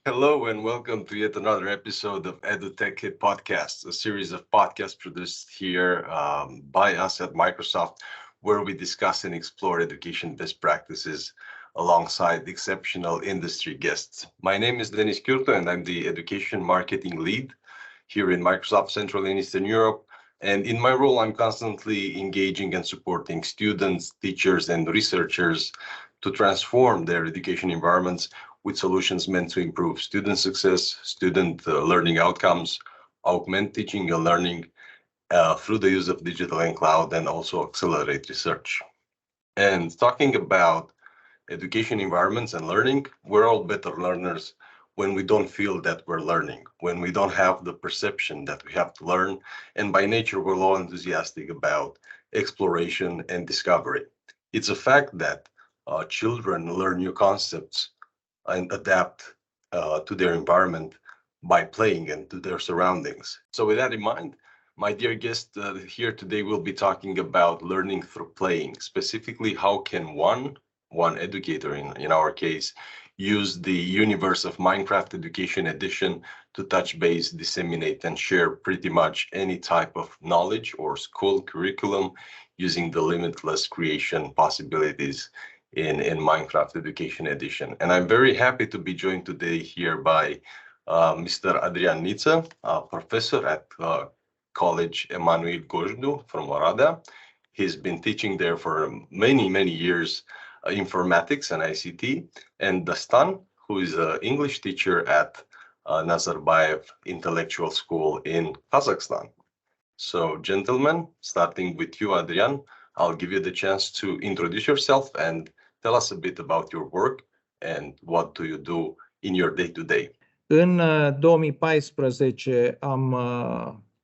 Hello and welcome to yet another episode of EduTech Hit Podcast, a series of podcasts produced here by us at Microsoft, where we discuss and explore education best practices alongside exceptional industry guests. My name is Denis Curto, and I'm the Education Marketing Lead here in Microsoft Central and Eastern Europe. And in my role, I'm constantly engaging and supporting students, teachers, and researchers to transform their education environments with solutions meant to improve student success, student learning outcomes, augment teaching and learning through the use of digital and cloud, and also accelerate research. And talking about education environments and learning, we're all better learners when we don't feel that we're learning, when we don't have the perception that we have to learn. And by nature, we're all enthusiastic about exploration and discovery. It's a fact that children learn new concepts and adapt to their environment by playing and to their surroundings. So, with that in mind, my dear guest here today will be talking about learning through playing. Specifically, how can one educator in our case use the universe of Minecraft Education Edition to touch base, disseminate, and share pretty much any type of knowledge or school curriculum using the limitless creation possibilities in Minecraft Education Edition. And I'm very happy to be joined today here by Mr. Adrian Niță, a professor at College Emanuel Gojdu from Oradea. He's been teaching there for many, many years informatics and ICT. And Dastan, who is an English teacher at Nazarbayev Intellectual School in Kazakhstan. So, gentlemen, starting with you, Adrian, I'll give you the chance to introduce yourself and tell us a bit about your work and what do you do in your day-to-day. În 2014 am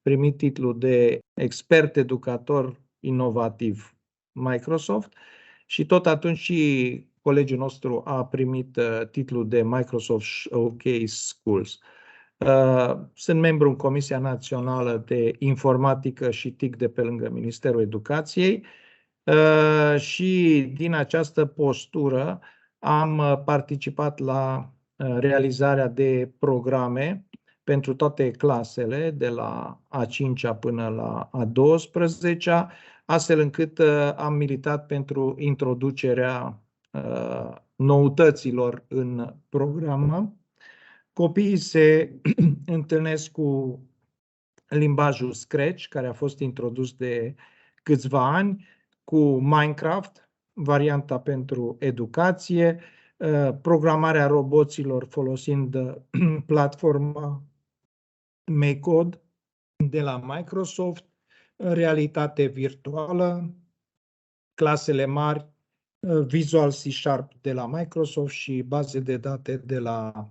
primit titlul de expert educator inovativ Microsoft și tot atunci și colegiul nostru a primit titlul de Microsoft Showcase Schools. Sunt membru în Comisia Națională de Informatică și TIC de pe lângă Ministerul Educației și din această postură am participat la realizarea de programe pentru toate clasele, de la a 5-a până la a 12-a, astfel încât am militat pentru introducerea noutăților în program. Copiii se întâlnesc cu limbajul Scratch, care a fost introdus de câțiva ani, cu Minecraft, varianta pentru educație, programarea roboților folosind platforma MakeCode de la Microsoft, realitate virtuală, clasele mari, Visual C# de la Microsoft și baze de date de la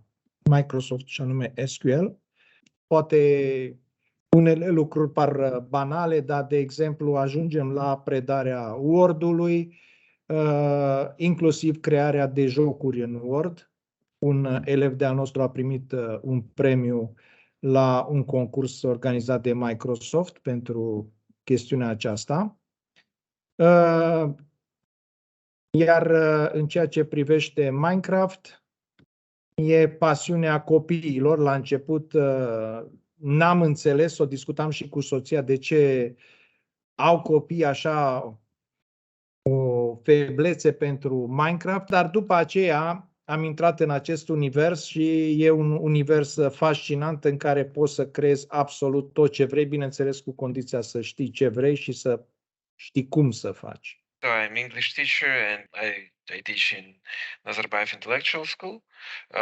Microsoft, și anume SQL. Poate unele lucruri par banale, dar, de exemplu, ajungem la predarea Word-ului, inclusiv crearea de jocuri în Word. Un elev de-al nostru a primit un premiu la un concurs organizat de Microsoft pentru chestiunea aceasta. Iar în ceea ce privește Minecraft, e pasiunea copiilor. La început n-am înțeles, o discutam și cu soția, de ce au copii așa o feblețe pentru Minecraft, dar după aceea am intrat în acest univers și e un univers fascinant în care poți să creezi absolut tot ce vrei, bineînțeles cu condiția să știi ce vrei și să știi cum să faci. So I'm English teacher and I teach in Nazarbayev Intellectual School.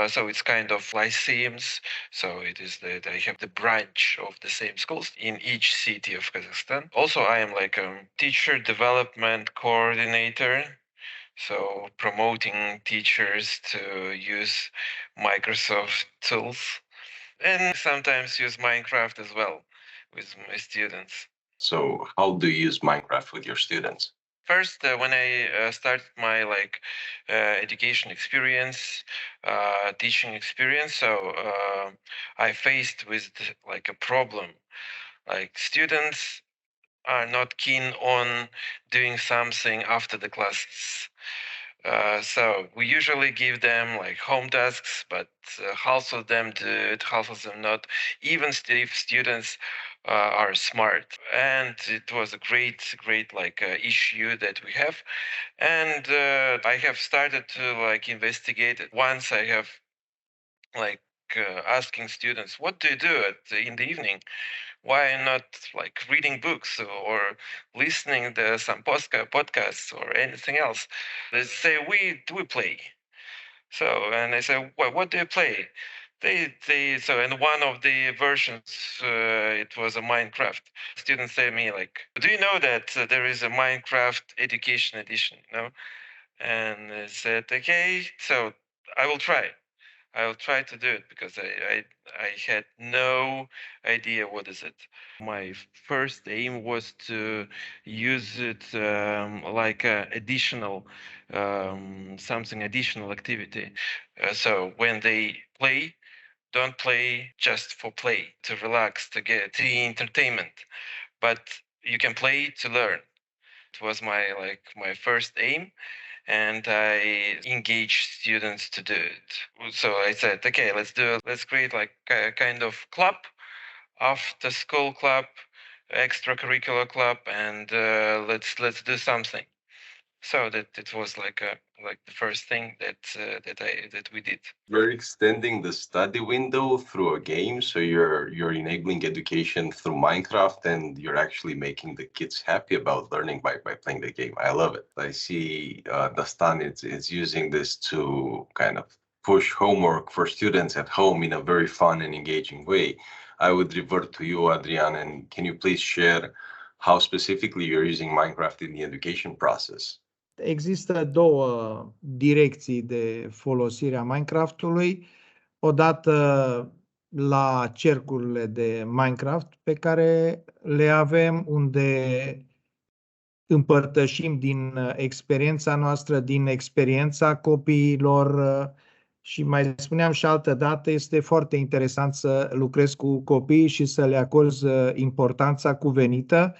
So it's kind of lyceums. So it is that I have the branch of the same schools in each city of Kazakhstan. Also, I am like a teacher development coordinator. So promoting teachers to use Microsoft tools and sometimes use Minecraft as well with my students. So, how do you use Minecraft with your students? First, when I started my education experience, teaching experience, so I faced with a problem. Like students are not keen on doing something after the classes. So we usually give them like home tasks, but half of them do it, half of them not. Even if students are smart, and it was a great like issue that we have, and I have started to like investigate it. Once I have like asking students, what do you do in the evening? Why not like reading books or listening to some podcasts or anything else? They say we play. So and I say, well, what do you play? They so in one of the versions it was a Minecraft. Students say to me like, do you know that there is a Minecraft education edition? You know, and I said, okay, so I will try. I will try to do it because I had no idea what is it. My first aim was to use it like a additional something additional activity. So when they play, don't play just for play, to relax, to get the entertainment, but you can play to learn. It was my first aim, and I engage students to do it. So I said, okay, let's create like a kind of club, after school club, extracurricular club, and let's do something. So that it was like the first thing that we did. We're extending the study window through a game, so you're enabling education through Minecraft, and you're actually making the kids happy about learning by playing the game. I love it. I see Dastan is using this to kind of push homework for students at home in a very fun and engaging way. I would revert to you, Adrian, and can you please share how specifically you're using Minecraft in the education process? Există două direcții de folosire a Minecraft-ului. Odată la cercurile de Minecraft pe care le avem, unde împărtășim din experiența noastră, din experiența copiilor și mai spuneam și altă dată, este foarte interesant să lucrezi cu copiii și să le acorzi importanța cuvenită.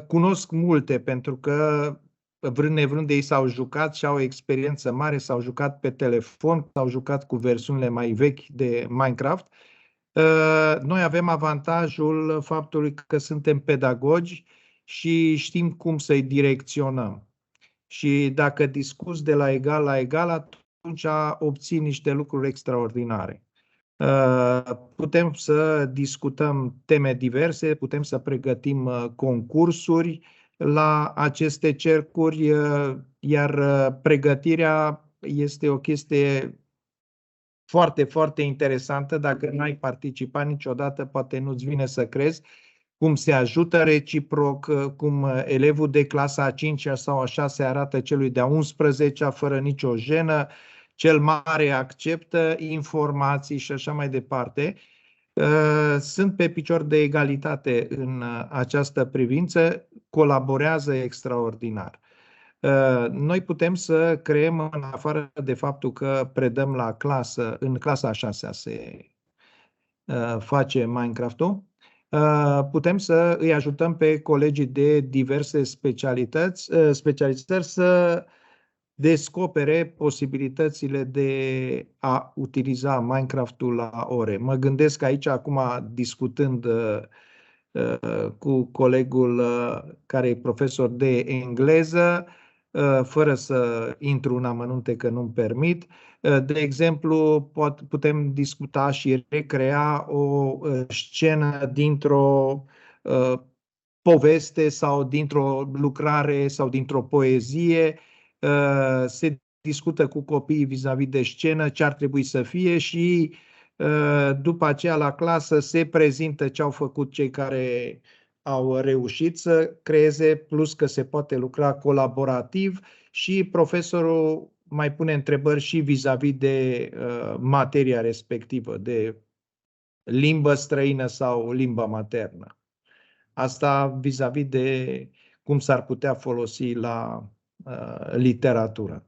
Cunosc multe pentru că vrând nevrând ei s-au jucat și au o experiență mare, s-au jucat pe telefon, s-au jucat cu versiunile mai vechi de Minecraft. Noi avem avantajul faptului că suntem pedagogi și știm cum să-i direcționăm. Și dacă discuți de la egal la egal, atunci obții niște lucruri extraordinare. Putem să discutăm teme diverse, putem să pregătim concursuri la aceste cercuri, iar pregătirea este o chestie foarte, foarte interesantă. Dacă n-ai participat niciodată, poate nu-ți vine să crezi cum se ajută reciproc, cum elevul de clasa a 5-a sau a 6-a arată celui de-a 11-a fără nicio jenă, cel mare acceptă informații și așa mai departe. Sunt pe picior de egalitate în această privință, colaborează extraordinar. Noi putem să creăm, în afară de faptul că predăm la clasă, în clasa a 6-a se face Minecraft-ul, putem să îi ajutăm pe colegii de diverse specializări să descopere posibilitățile de a utiliza Minecraft-ul la ore. Mă gândesc aici, acum discutând cu colegul care e profesor de engleză, fără să intru în amănunte că nu-mi permit. De exemplu, putem discuta și recrea o scenă dintr-o poveste sau dintr-o lucrare sau dintr-o poezie. Se discută cu copiii vis-a-vis de scenă, ce ar trebui să fie și după aceea la clasă se prezintă ce au făcut cei care au reușit să creeze, plus că se poate lucra colaborativ și profesorul mai pune întrebări și vis-a-vis de materia respectivă, de limbă străină sau limba maternă. Asta vis-a-vis de cum s-ar putea folosi la literatură.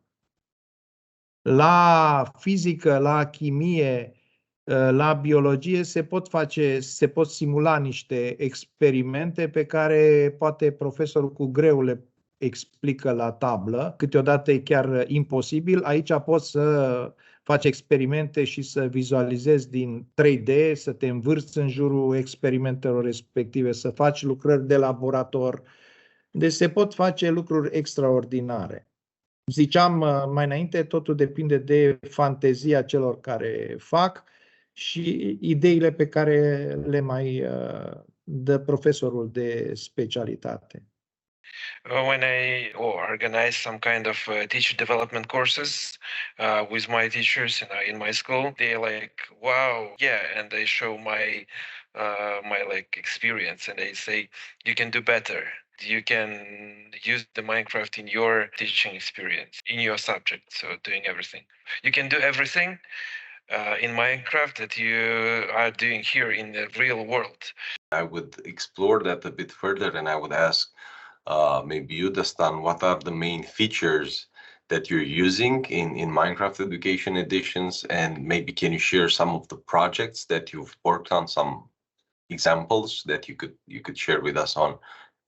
La fizică, la chimie, la biologie se pot simula niște experimente pe care poate profesorul cu greu le explică la tablă. Câteodată e chiar imposibil. Aici poți să faci experimente și să vizualizezi din 3D, să te învârți în jurul experimentelor respective, să faci lucrări de laborator. Deci se pot face lucruri extraordinare. Ziceam mai înainte, totul depinde de fantezia celor care fac și ideile pe care le mai dă profesorul de specialitate. When I organize some kind of teacher development courses with my teachers in my school, they like, wow, yeah, and they show my like experience, and they say you can do better. You can use the Minecraft in your teaching experience, in your subject, so doing everything. You can do everything in Minecraft that you are doing here in the real world. I would explore that a bit further, and I would ask maybe you, Dastan, what are the main features that you're using in Minecraft Education Editions, and maybe can you share some of the projects that you've worked on, some examples that you could share with us on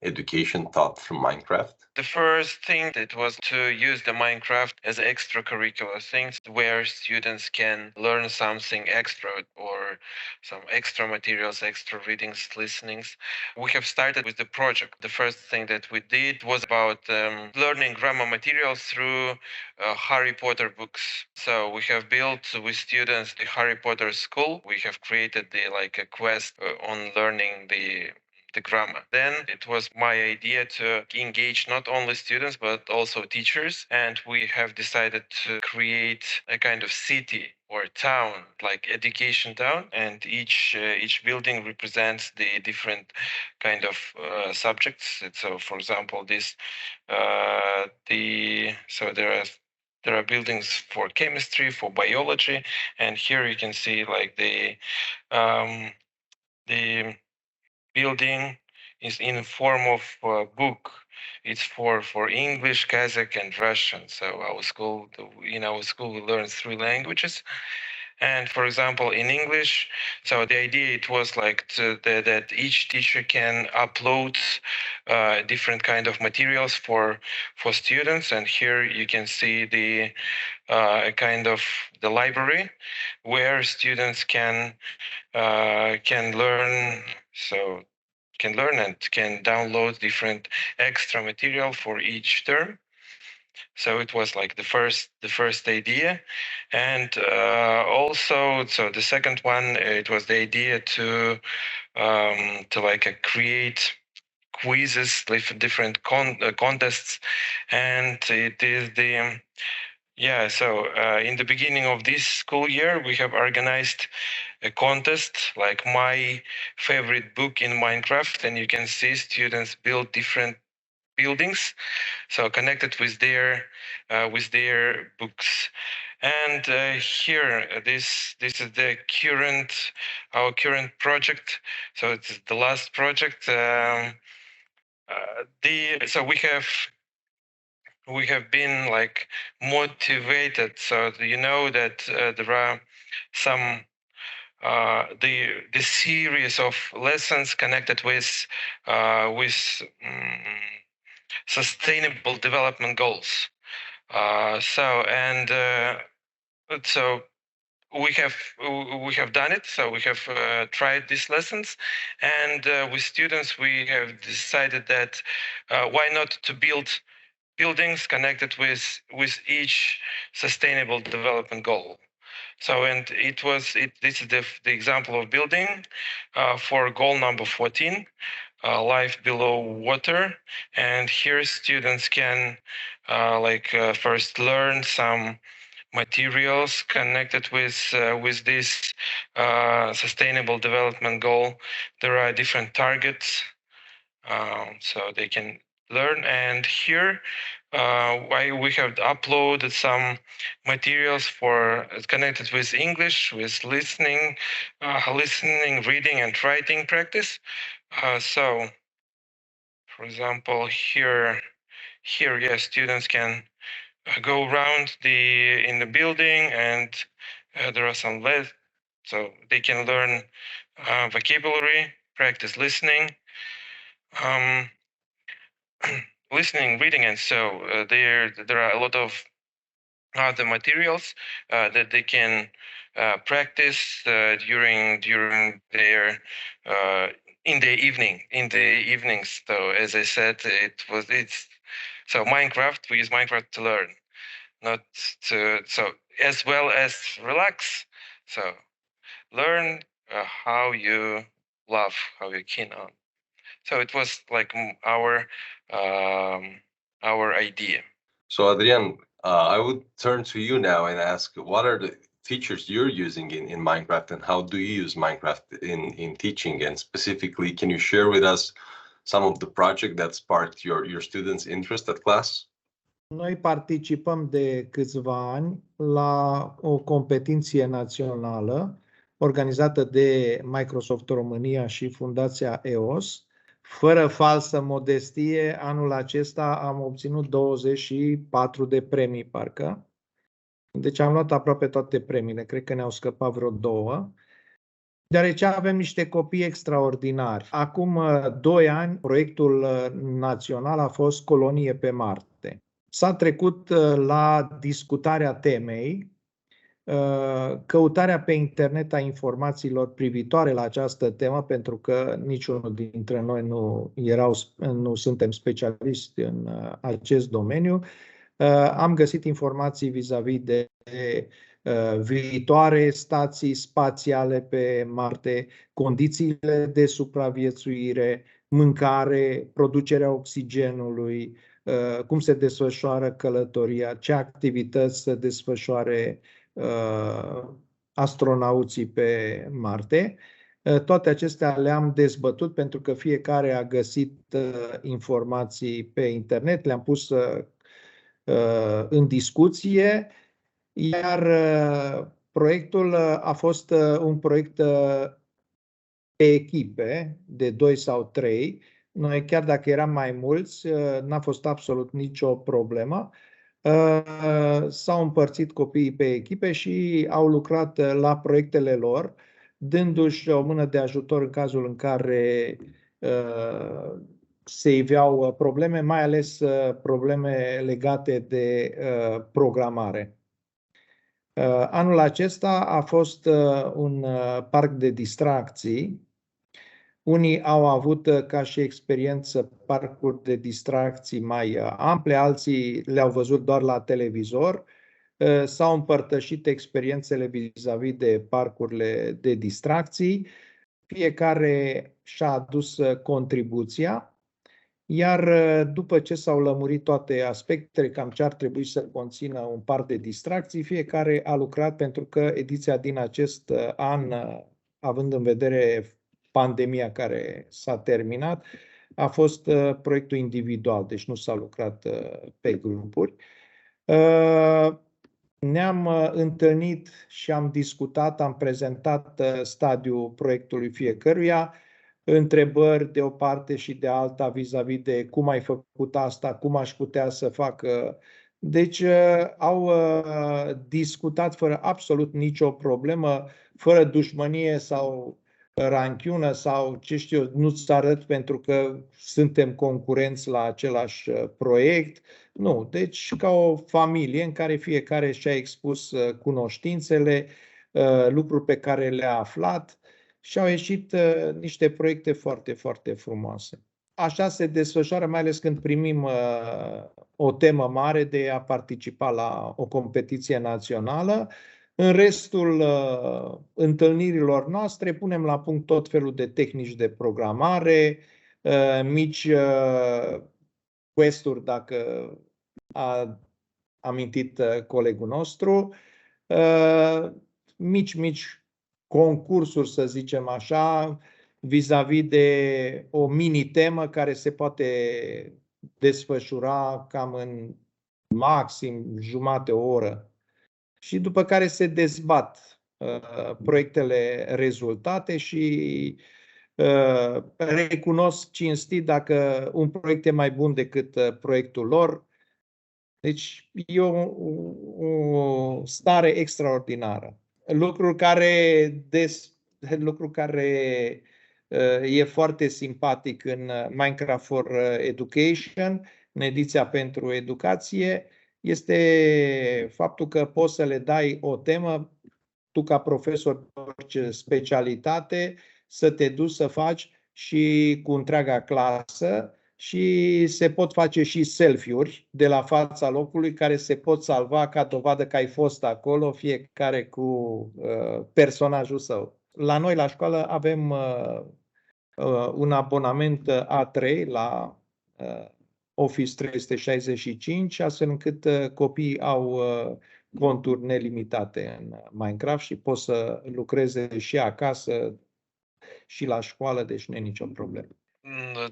education taught from Minecraft? The first thing that was to use the Minecraft as extracurricular things where students can learn something extra or some extra materials, extra readings, listenings. We have started with the project. The first thing that we did was about learning grammar materials through Harry Potter books. So we have built with students the Harry Potter school. We have created a quest on learning the grammar. Then it was my idea to engage not only students but also teachers, and we have decided to create a kind of city or town, like education town, and each building represents the different kind of subjects. So, for example, there are buildings for chemistry, for biology, and here you can see like the building is in form of a book. It's for English, Kazakh, and Russian. So in our school, we learn 3 languages. And for example, in English, so the idea it was like that each teacher can upload different kind of materials for students. And here you can see the kind of the library where students can learn. So can learn and can download different extra material for each term. So it was like the first idea, and also so the second one it was the idea to create quizzes, different contests, and it is the yeah. So in the beginning of this school year, we have organized a contest like my favorite book in Minecraft, and you can see students build different buildings, so connected with their books. And here, this is our current project. So it's the last project. So we have been like motivated. So you know that there are some the series of lessons connected with sustainable development goals. So we have done it. So we have tried these lessons, and with students we have decided that why not to build buildings connected with each sustainable development goal. So, and this is the example of building for goal number 14, life below water. And here students can first learn some materials connected with this sustainable development goal. There are different targets, so they can learn. And here why we have uploaded some materials for connected with English, with listening, reading, and writing practice. So, for example, here, yes, students can go around in the building, and there are some so they can learn vocabulary, practice listening. Um, listening, reading, and so there are a lot of other materials that they can practice during their in the evenings. So as I said, it's so Minecraft. We use Minecraft to learn, not to as well as relax. So learn how you love, how you keen on. So it was like our idea. So Adrian, I would turn to you now and ask, what are the features you're using in Minecraft, and how do you use Minecraft in teaching? And specifically, can you share with us some of the project that sparked your students' interest at class? Noi participăm de câțiva ani la o competiție națională organizată de Microsoft România și Fundația EOS. Fără falsă modestie, anul acesta am obținut 24 de premii, parcă. Deci am luat aproape toate premiile, cred că ne-au scăpat vreo 2. Deoarece avem niște copii extraordinari. Acum 2 ani, proiectul național a fost Colonie pe Marte. S-a trecut la discutarea temei, căutarea pe internet a informațiilor privitoare la această temă, pentru că niciunul dintre noi nu suntem specialiști în acest domeniu. Am găsit informații vis-a-vis de viitoare stații spațiale pe Marte, condițiile de supraviețuire, mâncare, producerea oxigenului, cum se desfășoară călătoria, ce activități se desfășoare astronauții pe Marte. Toate acestea le-am dezbătut pentru că fiecare a găsit informații pe internet, le-am pus în discuție, iar proiectul a fost un proiect pe echipe de 2 sau 3. Noi, chiar dacă eram mai mulți, n-a fost absolut nicio problemă. S-au împărțit copiii pe echipe și au lucrat la proiectele lor, dându-și o mână de ajutor în cazul în care se iveau probleme, mai ales probleme legate de programare. Anul acesta a fost un parc de distracții. Unii au avut ca și experiență parcuri de distracții mai ample, alții le-au văzut doar la televizor. S-au împărtășit experiențele vis-a-vis de parcurile de distracții. Fiecare și-a adus contribuția. Iar după ce s-au lămurit toate aspectele, cam ce ar trebui să conțină un parc de distracții, fiecare a lucrat, pentru că ediția din acest an, având în vedere pandemia care s-a terminat, a fost proiectul individual, deci nu s-a lucrat pe grupuri. Ne-am întâlnit și am discutat, am prezentat stadiul proiectului fiecăruia, întrebări de o parte și de alta vis-a-vis de cum ai făcut asta, cum aș putea să fac. Deci au discutat fără absolut nicio problemă, fără dușmănie sau ranchiună sau ce știu eu, nu-ți arăt pentru că suntem concurenți la același proiect. Nu, deci ca o familie în care fiecare și-a expus cunoștințele, lucruri pe care le-a aflat, și au ieșit niște proiecte foarte, foarte frumoase. Așa se desfășoară, mai ales când primim o temă mare de a participa la o competiție națională. În restul întâlnirilor noastre punem la punct tot felul de tehnici de programare, mici quest-uri, dacă a amintit colegul nostru, mici concursuri, să zicem așa, vis-a-vis de o mini-temă care se poate desfășura cam în maxim jumătate, o oră. Și după care se dezbat proiectele rezultate și recunosc cinstit dacă un proiect e mai bun decât proiectul lor. Deci e o stare extraordinară. Lucru care e foarte simpatic în Minecraft for Education în ediția pentru educație, este faptul că poți să le dai o temă, tu ca profesor de orice specialitate, să te duci să faci și cu întreaga clasă și se pot face și selfie-uri de la fața locului care se pot salva ca dovadă că ai fost acolo, fiecare cu personajul său. La noi la școală avem un abonament A3 la Office 365, astfel încât copiii au conturi nelimitate în Minecraft și pot să lucreze și acasă și la școală, deci nu e nicio problemă.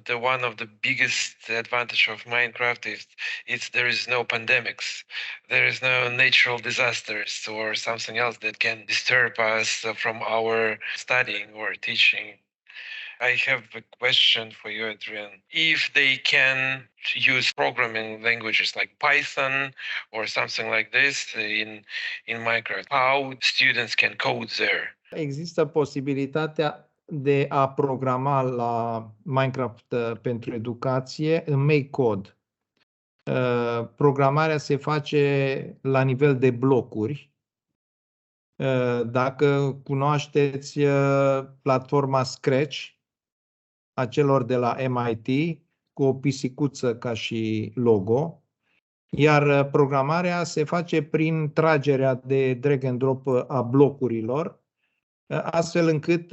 The one of the biggest advantage of Minecraft is there is no pandemics, there is no natural disasters or something else that can disturb us from our studying or teaching. I have a question for you, Adrian. If they can use programming languages like Python or something like this in Minecraft, how students can code there? Există posibilitatea de a programa la Minecraft pentru educație în make code. Programarea se face la nivel de blocuri. Dacă cunoașteți platforma Scratch a celor de la MIT, cu o pisicuță ca și logo, iar programarea se face prin tragerea de drag and drop a blocurilor, astfel încât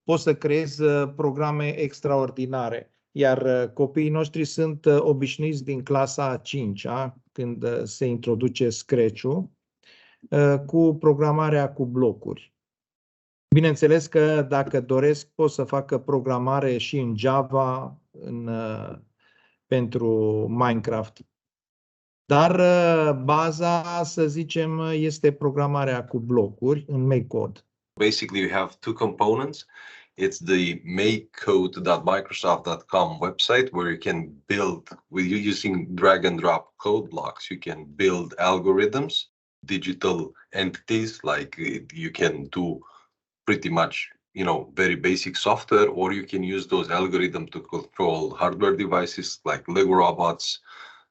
poți să creezi programe extraordinare. Iar copiii noștri sunt obișnuiți din clasa a 5-a, când se introduce Scratch-ul, cu programarea cu blocuri. Bineînțeles că dacă doresc pot să facă programare și în Java pentru Minecraft. Dar baza, să zicem, este programarea cu blocuri în make code. Basically, you have two components. It's the makecode.microsoft.com website where you can build, with you using drag and drop code blocks, you can build algorithms, digital entities, like you can do pretty much, very basic software, or you can use those algorithms to control hardware devices like Lego robots,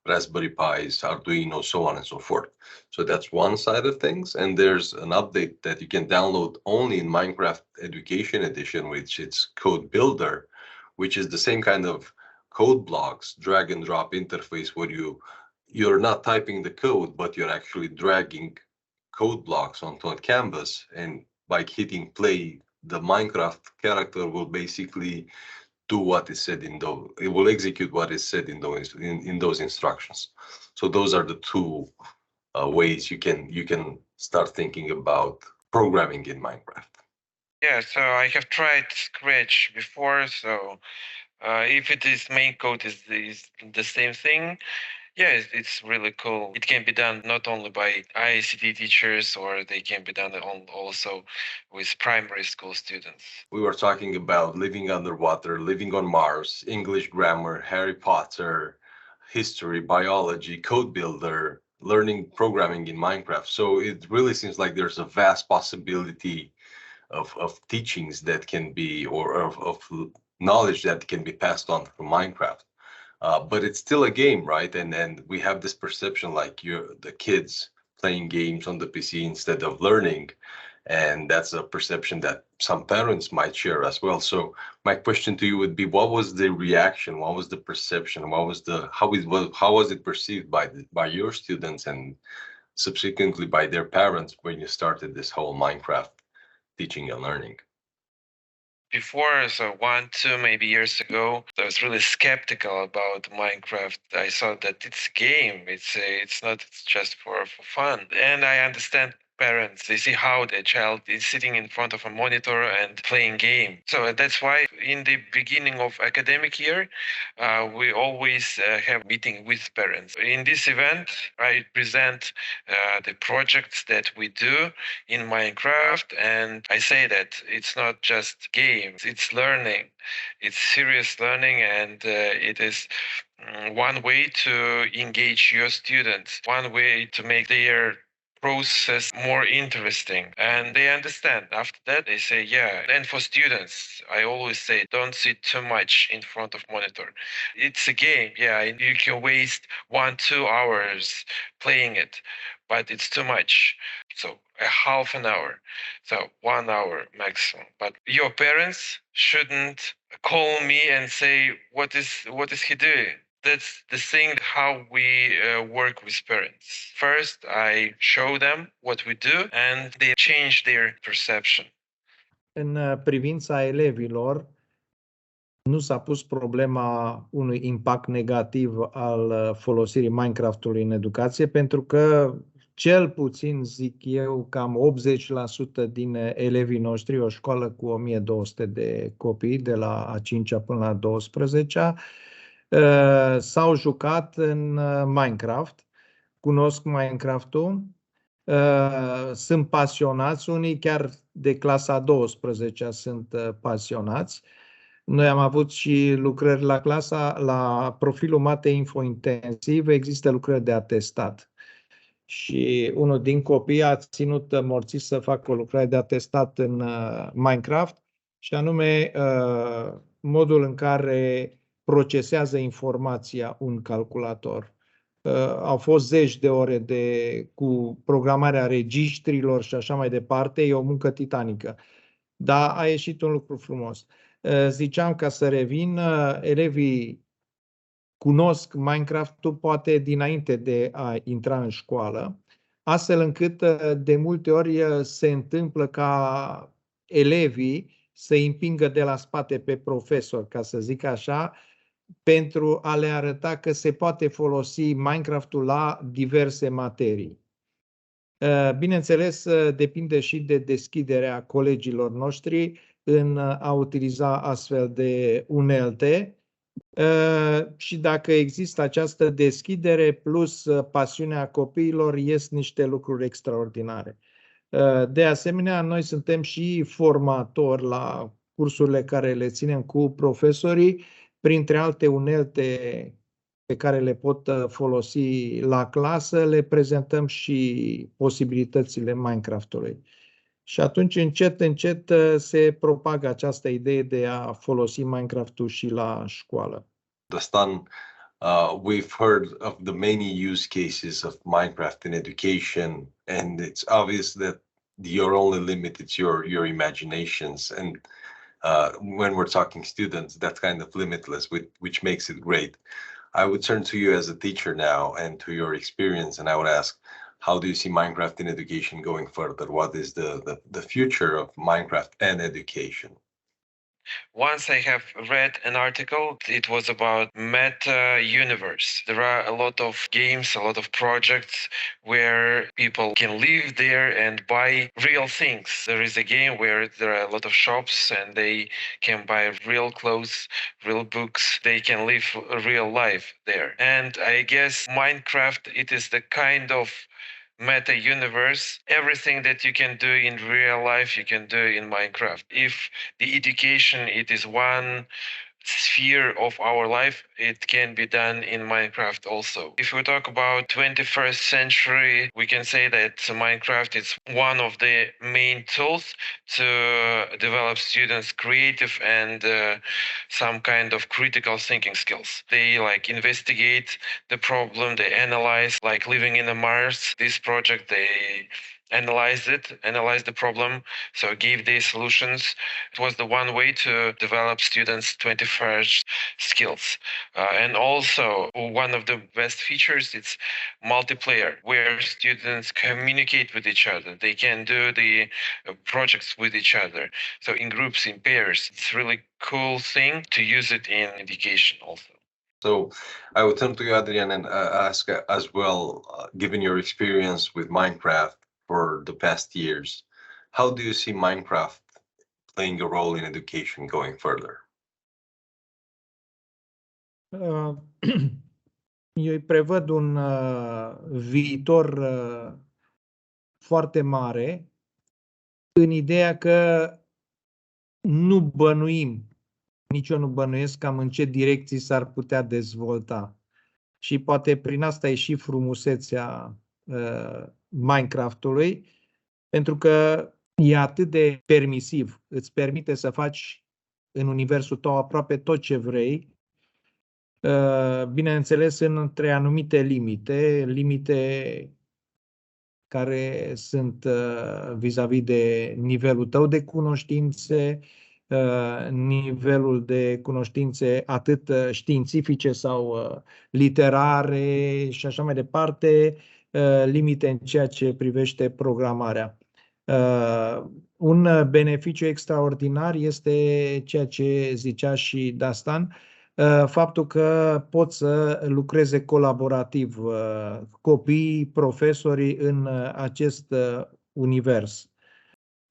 Raspberry Pis, Arduino, so on and so forth. So that's one side of things. And there's an update that you can download only in Minecraft Education Edition, which is Code Builder, which is the same kind of code blocks, drag and drop interface where you're not typing the code, but you're actually dragging code blocks onto a canvas, and by hitting play, the Minecraft character will basically do what is said in those. It will execute what is said in those instructions. So those are the two ways you can start thinking about programming in Minecraft. Yeah, so I have tried Scratch before. So if it is main code is the same thing, yeah, it's really cool. It can be done not only by ICT teachers, or they can be done also with primary school students. We were talking about living underwater, living on Mars, English grammar, Harry Potter, history, biology, code builder, learning programming in Minecraft. So it really seems like there's a vast possibility of teachings that can be, or of knowledge that can be passed on from Minecraft. But it's still a game, right? And we have this perception like the kids playing games on the PC instead of learning. And that's a perception that some parents might share as well. So my question to you would be, what was the reaction? What was the perception? How was it perceived by your students and subsequently by their parents when you started this whole Minecraft teaching and learning? Before, so 1, 2, maybe years ago, I was really skeptical about Minecraft. I thought that it's a game. It's not. It's just for fun. And I understand parents. They see how their child is sitting in front of a monitor and playing game. So that's why in the beginning of academic year, we always have meeting with parents. In this event, I present the projects that we do in Minecraft, and I say that it's not just games, it's learning. It's serious learning, and it is one way to engage your students, one way to make their process more interesting, and they understand. After that, they say, yeah. And for students, I always say, don't sit too much in front of monitor. It's a game, yeah, and you can waste 1-2 hours playing it, but it's too much. So a half an hour, so 1 hour maximum. But your parents shouldn't call me and say, what is he doing? That's the thing how we work with parents. First, I show them what we do and they change their perception. În privința elevilor, nu s-a pus problema unui impact negativ al folosirii Minecraft-ului în educație, pentru că cel puțin, zic eu, cam 80% din elevii noștri, o școală cu 1200 de copii, de la a 5-a până la 12-a, s-au jucat în Minecraft, cunosc Minecraft-ul, sunt pasionați, unii chiar de clasa 12-a sunt pasionați. Noi am avut și lucrări la profilul Mate Info Intensiv, există lucrări de atestat. Și unul din copii a ținut morții să facă o lucrare de atestat în Minecraft, și anume modul în care procesează informația un calculator. Au fost zeci de ore cu programarea registrilor și așa mai departe, e o muncă titanică. Dar a ieșit un lucru frumos. Ziceam, ca să revin, elevii cunosc Minecraft-ul poate dinainte de a intra în școală, astfel încât de multe ori se întâmplă ca elevii să îi împingă de la spate pe profesor, ca să zic așa, pentru a le arăta că se poate folosi Minecraft-ul la diverse materii. Bineînțeles, depinde și de deschiderea colegilor noștri în a utiliza astfel de unelte, și dacă există această deschidere plus pasiunea copiilor, ies niște lucruri extraordinare. De asemenea, noi suntem și formatori la cursurile care le ținem cu profesorii, printre alte unelte pe care le pot folosi la clasă, le prezentăm și posibilitățile Minecraft-ului. Și atunci, încet se propagă această idee de a folosi Minecraft-ul și la școală. Dastan, we've heard of the many use cases of Minecraft in education, and it's obvious that your only limit is your imaginations. And when we're talking students, that's kind of limitless, which makes it great. I would turn to you as a teacher now and to your experience, and I would ask, how do you see Minecraft in education going further? What is the future of Minecraft and education? Once I have read an article, it was about meta universe. There are a lot of games, a lot of projects where people can live there and buy real things. There is a game where there are a lot of shops and they can buy real clothes, real books. They can live a real life there. And I guess Minecraft, it is the kind of meta universe. Everything that you can do in real life, you can do in Minecraft. If the education, it is one sphere of our life, it can be done in Minecraft also. If we talk about 21st century, we can say that Minecraft is one of the main tools to develop students' creative and some kind of critical thinking skills. They investigate the problem, they analyze, like living in a Mars. This project, they analyzed the problem, so gave the solutions. It was the one way to develop students' 21st skills. And also, one of the best features, it's multiplayer, where students communicate with each other. They can do the projects with each other. So in groups, in pairs, it's a really cool thing to use it in education also. So I would turn to you, Adrian, and ask as well, given your experience with Minecraft for the past years, how do you see Minecraft playing a role in education going further? Eu îi prevăd un viitor foarte mare, în ideea că nu bănuim, nici eu nu bănuiesc cam în ce direcții s-ar putea dezvolta. Și poate prin asta e și frumusețea Minecraft-ului, pentru că e atât de permisiv, îți permite să faci în universul tău aproape tot ce vrei, bineînțeles între anumite limite care sunt vis-a-vis de nivelul tău de cunoștințe, nivelul de cunoștințe atât științifice sau literare și așa mai departe, limite în ceea ce privește programarea. Un beneficiu extraordinar este ceea ce zicea și Dastan, faptul că pot să lucreze colaborativ copiii, profesorii în acest univers.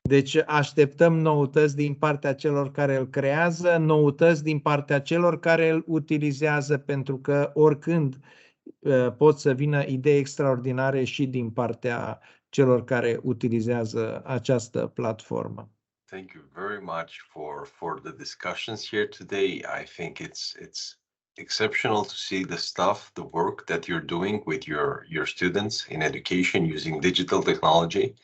Deci așteptăm noutăți din partea celor care îl creează, noutăți din partea celor care îl utilizează, pentru că oricând pot să vină idei extraordinare și din partea celor care utilizează această platformă. Thank you very much for the discussions here today. I think it's exceptional to see the stuff, the work that you're doing with your students in education using digital technology.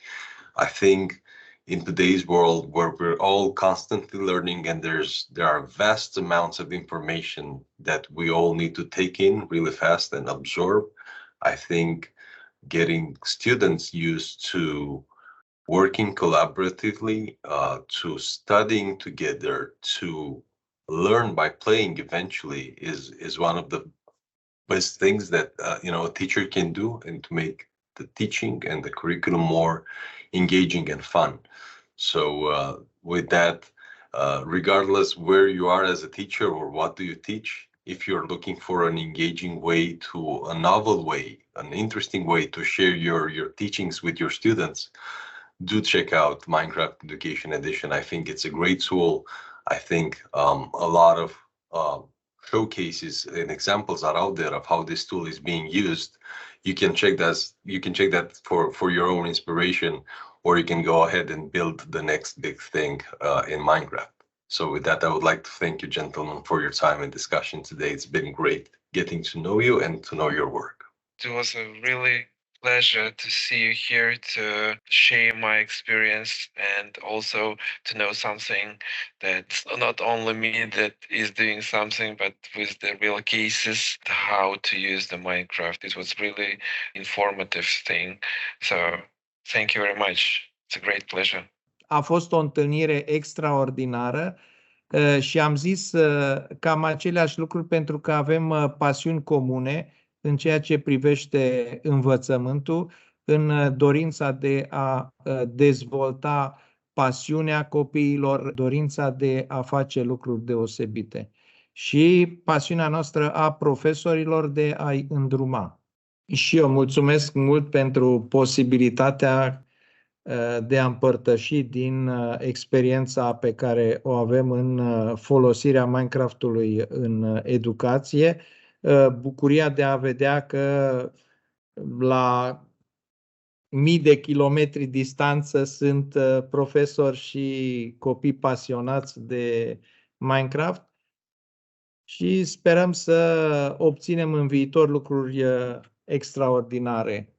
I think in today's world where we're all constantly learning and there are vast amounts of information that we all need to take in really fast and absorb, I think getting students used to working collaboratively, to studying together, to learn by playing eventually is one of the best things that a teacher can do, and to make the teaching and the curriculum more engaging and fun. So with that, regardless where you are as a teacher or what do you teach, if you're looking for an engaging way, to a novel way, an interesting way to share your teachings with your students, do check out Minecraft Education Edition. I think it's a great tool. I think a lot of showcases and examples are out there of how this tool is being used. You can check that for your own inspiration, or you can go ahead and build the next big thing in Minecraft. So with that, I would like to thank you, gentlemen, for your time and discussion today. It's been great getting to know you and to know your work. It was a really pleasure to see you here, to share my experience, and also to know something that's not only me that is doing something, but with the real cases, how to use the Minecraft. It was really informative thing. So thank you very much. It's a great pleasure. A fost o întâlnire extraordinară și am zis cam aceleași lucruri pentru că avem pasiuni comune în ceea ce privește învățământul, în dorința de a dezvolta pasiunea copiilor, dorința de a face lucruri deosebite și pasiunea noastră a profesorilor de a-i îndruma. Și eu mulțumesc mult pentru posibilitatea de a împărtăși din experiența pe care o avem în folosirea Minecraft-ului în educație, bucuria de a vedea că la mii de kilometri distanță sunt profesori și copii pasionați de Minecraft și sperăm să obținem în viitor lucruri extraordinare